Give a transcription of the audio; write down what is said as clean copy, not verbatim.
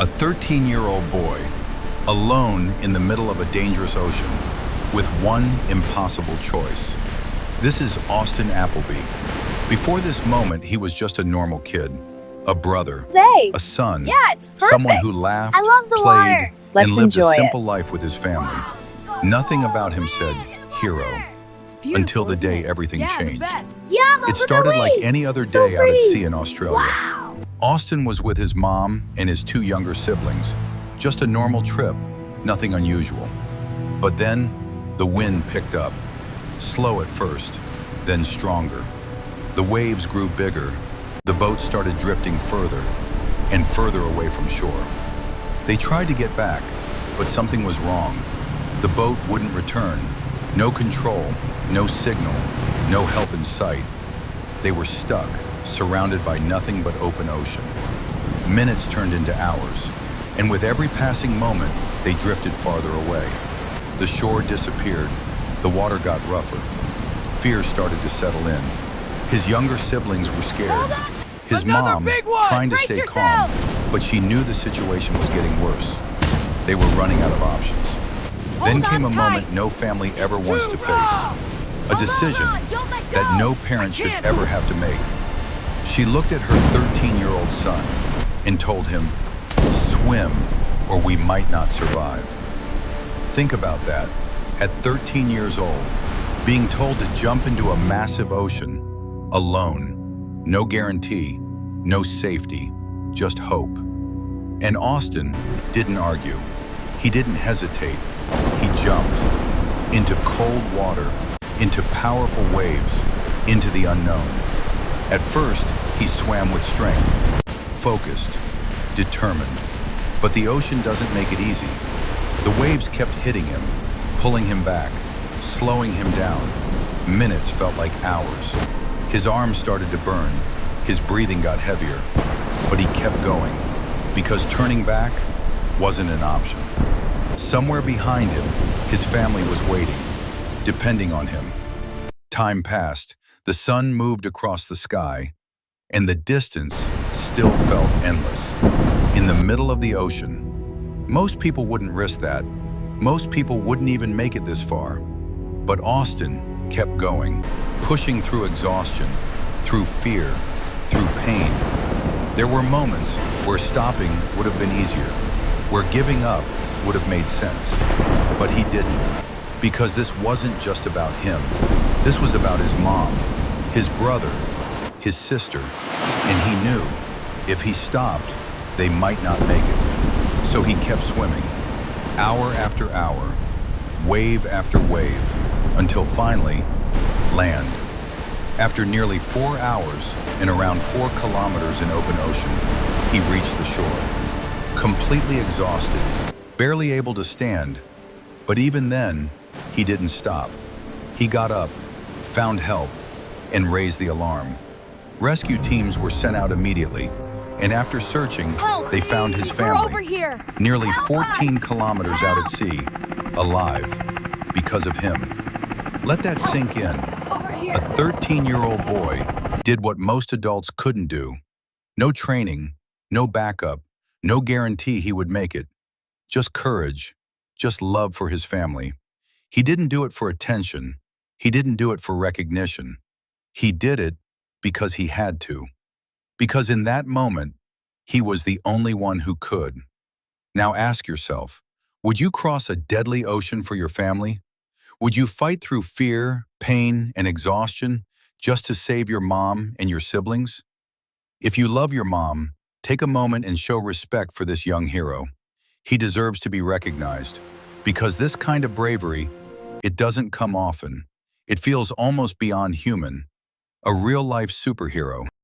A 13-year-old boy, alone in the middle of a dangerous ocean, with one impossible choice. This is Austin Appelbee. Before this moment, he was just a normal kid, a brother, a son, someone who laughed, played, and lived a simple life with his family. Nothing about him said hero, until the day everything changed. It started like any other day out at sea in Australia. Austin was with his mom and his two younger siblings. Just a normal trip, nothing unusual. But then, the wind picked up. Slow at first, then stronger. The waves grew bigger. The boat started drifting further and further away from shore. They tried to get back, but something was wrong. The boat wouldn't return. No control, no signal, no help in sight. They were stuck, surrounded by nothing but open ocean. Minutes turned into hours, and with every passing moment, they drifted farther away. The shore disappeared. The water got rougher. Fear started to settle in. His younger siblings were scared. His mom, trying to stay calm, but she knew the situation was getting worse. They were running out of options. Then came a moment no family ever wants to face. A decision that no parent should ever have to make. She looked at her 13-year-old son and told him, "Swim, or we might not survive." Think about that. At 13 years old, being told to jump into a massive ocean, alone. No guarantee, no safety, just hope. And Austin didn't argue. He didn't hesitate. He jumped into cold water, into powerful waves, into the unknown. At first, he swam with strength, focused, determined. But the ocean doesn't make it easy. The waves kept hitting him, pulling him back, slowing him down. Minutes felt like hours. His arms started to burn. His breathing got heavier. But he kept going, because turning back wasn't an option. Somewhere behind him, his family was waiting, depending on him. Time passed. The sun moved across the sky, and the distance still felt endless. In the middle of the ocean, most people wouldn't risk that. Most people wouldn't even make it this far. But Austin kept going, pushing through exhaustion, through fear, through pain. There were moments where stopping would have been easier, where giving up would have made sense. But he didn't, because this wasn't just about him. This was about his mom, his brother, his sister, and he knew if he stopped, they might not make it. So he kept swimming, hour after hour, wave after wave, until finally, land. After nearly 4 hours and around 4 kilometers in open ocean, he reached the shore, completely exhausted, barely able to stand. But even then, he didn't stop. He got up, found help, and raised the alarm. Rescue teams were sent out immediately, and after searching, they found his family, nearly 14 kilometers out at sea, alive, because of him. Let that sink in. A 13-year-old boy did what most adults couldn't do. No training, no backup, no guarantee he would make it. Just courage, just love for his family. He didn't do it for attention. He didn't do it for recognition. He did it because he had to. Because in that moment, he was the only one who could. Now ask yourself, would you cross a deadly ocean for your family? Would you fight through fear, pain, and exhaustion just to save your mom and your siblings? If you love your mom, take a moment and show respect for this young hero. He deserves to be recognized, because this kind of bravery, it doesn't come often. It feels almost beyond human. A real-life superhero.